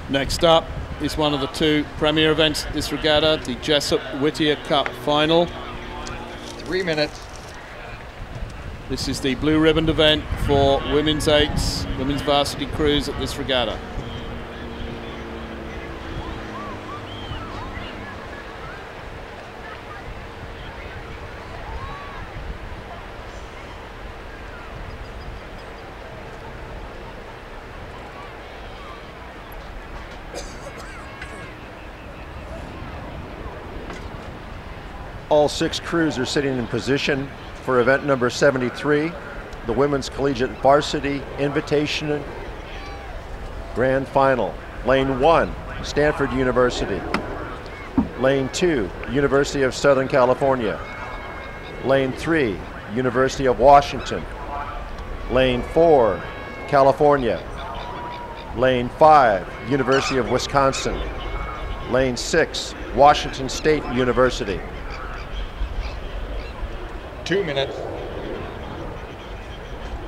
Next up is one of the two premier events at this regatta, the Jessop-Whitter Cup final. 3 minutes. This is the blue ribbon event for women's eights, women's varsity crews at this regatta. All 6 crews are sitting in position for event number 73, the Women's Collegiate Varsity Invitational Grand Final. Lane 1, Stanford University. Lane 2, University of Southern California. Lane 3, University of Washington. Lane 4, California. Lane 5, University of Wisconsin. Lane 6, Washington State University. 2 minutes.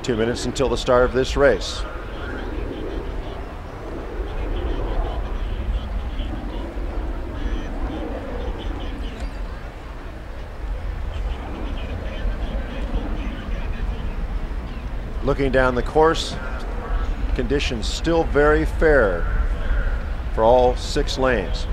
2 minutes until the start of this race. Looking down the course, conditions still very fair for all 6 lanes.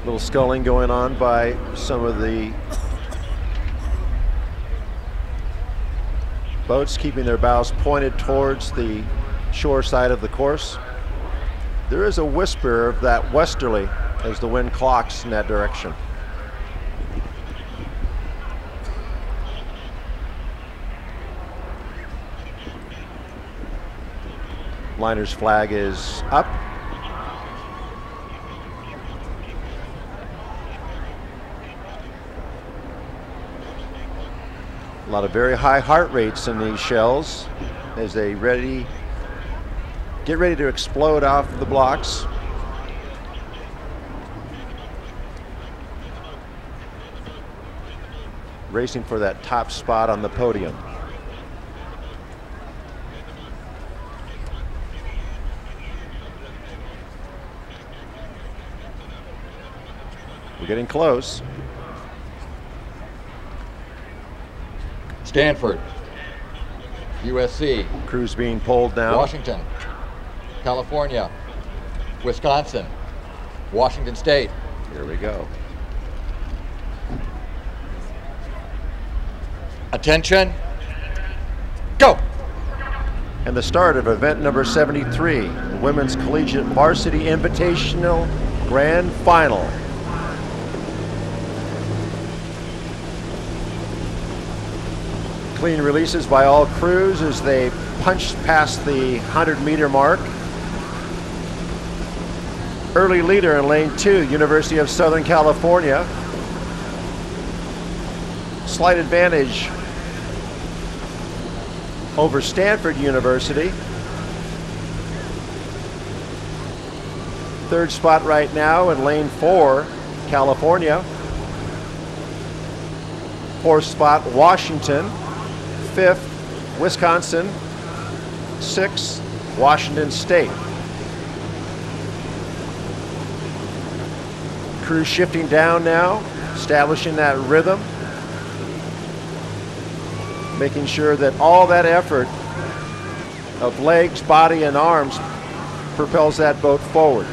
Little sculling going on by some of the boats, keeping their bows pointed towards the shore side of the course. There is a whisper of that westerly as the wind clocks in that direction. Liner's flag is up. A lot of very high heart rates in these shells as they get ready to explode off the blocks. Racing for that top spot on the podium. We're getting close. Stanford, USC, Crews being pulled now. Washington, California, Wisconsin, Washington State. Here we go. Attention, go! And the start of event number 73, the Women's Collegiate Varsity Invitational Grand Final. Clean releases by all crews as they punch past the 100-meter mark. Early leader in lane 2, University of Southern California. Slight advantage over Stanford University. Third spot right now in lane 4, California. Fourth spot, Washington. 5th, Wisconsin. 6th, Washington State. Crew shifting down now, establishing that rhythm, making sure that all that effort of legs, body, and arms propels that boat forward.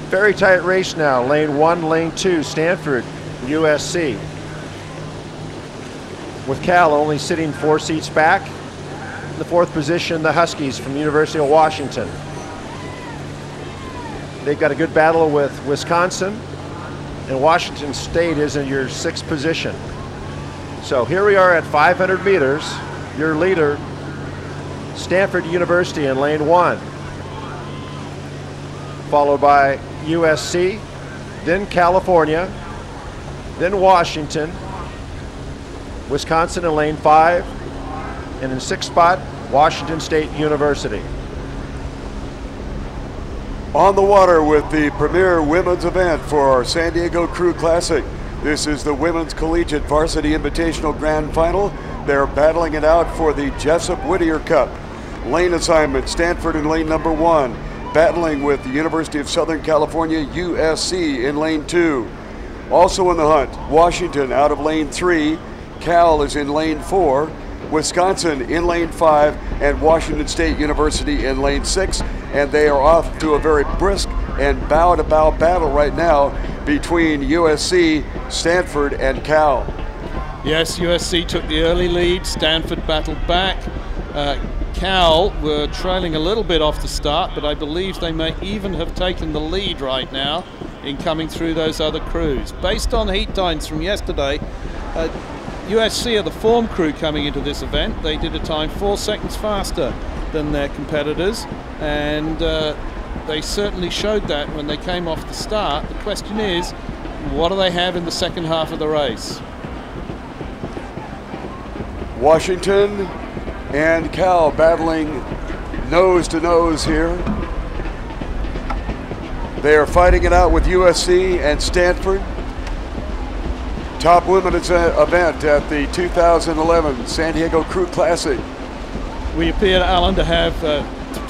Very tight race now. Lane 1, lane 2, Stanford, USC. With Cal only sitting 4 seats back. In the 4th position, the Huskies from University of Washington. They've got a good battle with Wisconsin, and Washington State is in your 6th position. So here we are at 500 meters. Your leader, Stanford University in lane 1, followed by USC, then California, then Washington, Wisconsin in lane 5, and in 6th spot, Washington State University. On the water with the premier women's event for our San Diego Crew Classic. This is the Women's Collegiate Varsity Invitational Grand Final. They're battling it out for the Jessop-Whitter Cup. Lane assignment, Stanford in lane number 1, battling with the University of Southern California, USC in lane 2. Also in the hunt, Washington out of lane 3, Cal is in lane 4, Wisconsin in lane 5, and Washington State University in lane 6. And they are off to a very brisk and bow-to-bow battle right now between USC, Stanford, and Cal. Yes, USC took the early lead. Stanford battled back. Cal were trailing a little bit off the start, but I believe they may even have taken the lead right now in coming through those other crews. Based on heat times from yesterday, USC are the form crew coming into this event. They did a time 4 seconds faster than their competitors, and they certainly showed that when they came off the start. The question is, what do they have in the second half of the race? Washington and Cal battling nose to nose here. They are fighting it out with USC and Stanford. Top women's event at the 2011 San Diego Crew Classic. We appear, Alan, to have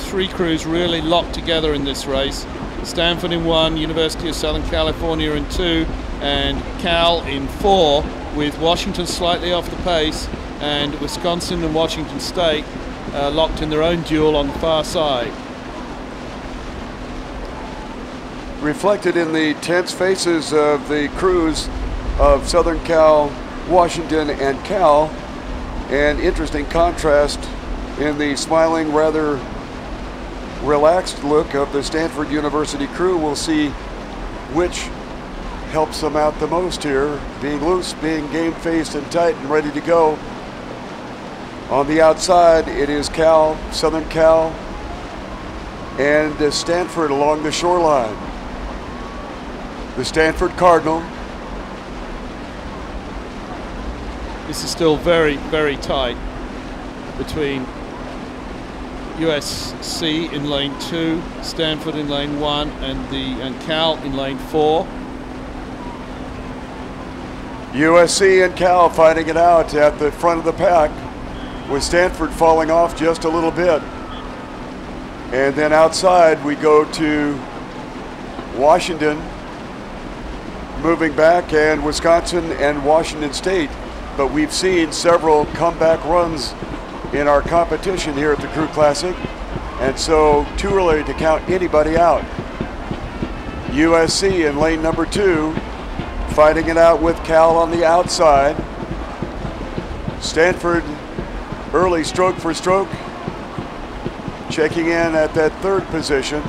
3 crews really locked together in this race. Stanford in 1, University of Southern California in 2, and Cal in 4, with Washington slightly off the pace, and Wisconsin and Washington State locked in their own duel on the far side. Reflected in the tense faces of the crews of Southern Cal, Washington, and Cal, an interesting contrast in the smiling, rather relaxed look of the Stanford University crew. We'll see which helps them out the most here, being loose, being game-faced and tight and ready to go. On the outside, it is Cal, Southern Cal, and Stanford along the shoreline. The Stanford Cardinal. This is still very, very tight between USC in lane 2, Stanford in lane 1, and Cal in lane 4. USC and Cal fighting it out at the front of the pack, with Stanford falling off just a little bit. And then outside we go to Washington moving back, and Wisconsin and Washington State. But we've seen several comeback runs in our competition here at the Crew Classic, and so too early to count anybody out. USC in lane number 2, fighting it out with Cal on the outside. Stanford early stroke for stroke, checking in at that 3rd position.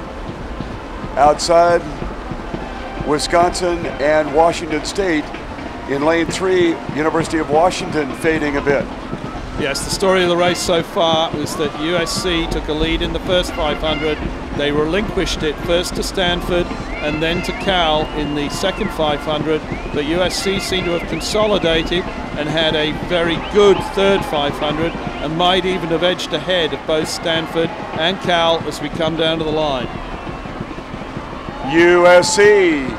Outside, Wisconsin and Washington State. In lane 3, University of Washington fading a bit. Yes, the story of the race so far was that USC took a lead in the first 500. They relinquished it first to Stanford and then to Cal in the second 500. But USC seemed to have consolidated and had a very good third 500 and might even have edged ahead of both Stanford and Cal as we come down to the line. USC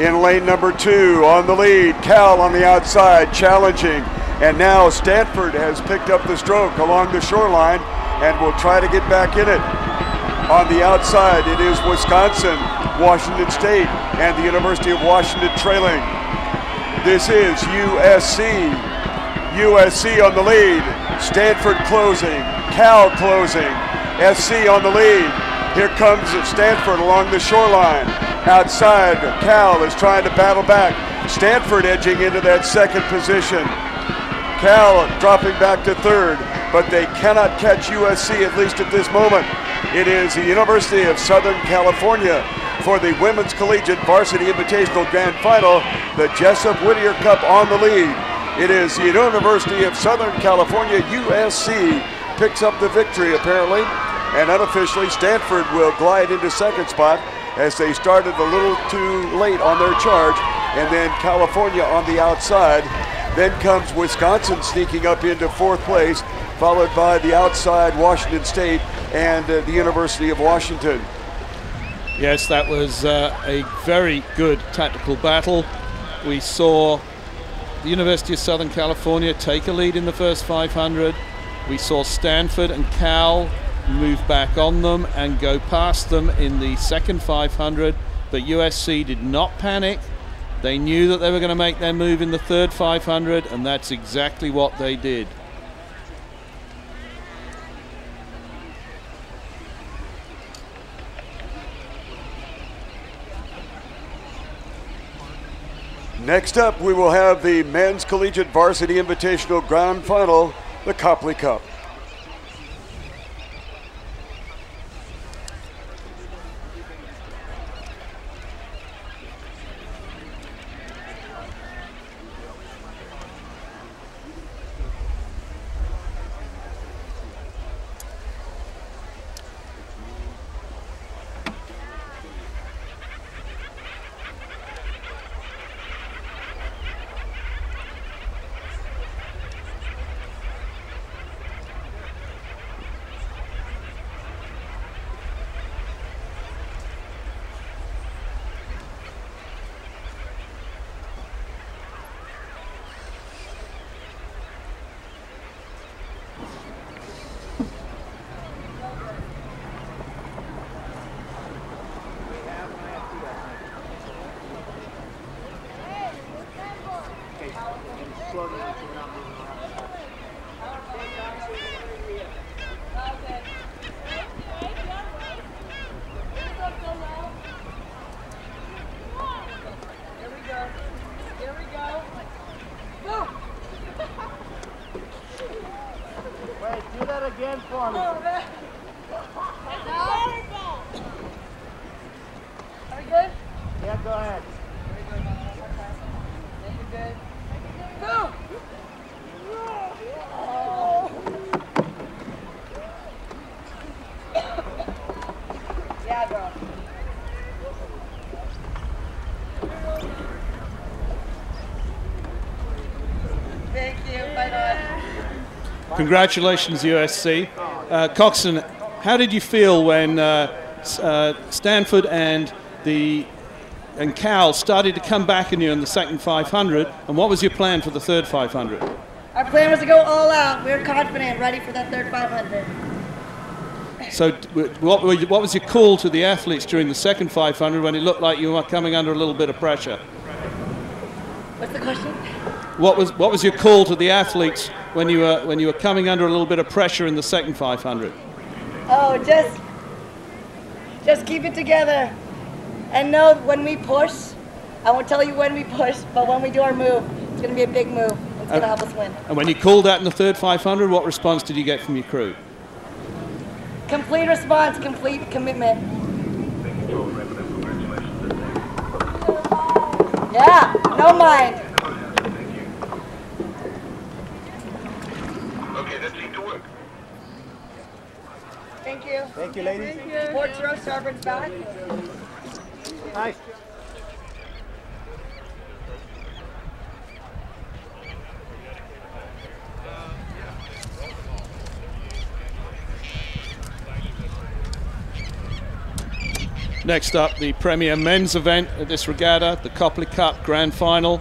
in lane number 2 on the lead, Cal on the outside challenging, and now Stanford has picked up the stroke along the shoreline and will try to get back in it. On the outside, it is Wisconsin, Washington State, and the University of Washington trailing. This is USC. USC on the lead, Stanford closing, Cal closing, SC on the lead. Here comes Stanford along the shoreline. Outside, Cal is trying to battle back. Stanford edging into that 2nd position. Cal dropping back to 3rd, but they cannot catch USC, at least at this moment. It is the University of Southern California for the Women's Collegiate Varsity Invitational Grand Final, the Jessop-Whitter Cup on the lead. It is the University of Southern California, USC, picks up the victory apparently, and unofficially Stanford will glide into 2nd spot as they started a little too late on their charge, and then California on the outside. Then comes Wisconsin sneaking up into 4th place, followed by the outside Washington State and the University of Washington. Yes, that was a very good tactical battle. We saw the University of Southern California take a lead in the first 500. We saw Stanford and Cal move back on them and go past them in the second 500, but USC did not panic. They knew that they were going to make their move in the third 500, and that's exactly what they did. Next up, we will have the Men's Collegiate Varsity Invitational Grand Final, the Copley Cup. Congratulations, USC. Coxon, how did you feel when Stanford and Cal started to come back on you in the second 500, and what was your plan for the third 500? Our plan was to go all out. We were confident, ready for that third 500. So what was your call to the athletes during the second 500 when it looked like you were coming under a little bit of pressure? What's the question? What was your call to the athletes when you were coming under a little bit of pressure in the second 500? Oh, just keep it together, and know when we push. I won't tell you when we push, but when we do our move, it's going to be a big move. It's going to help us win. And when you called that in the third 500, what response did you get from your crew? Complete response, complete commitment. Yeah, no mind. Okay, that seemed to work. Thank you. Thank you, ladies. Port throw, starboard's back. Nice. Next up, the premier men's event at this regatta, the Copley Cup Grand Final.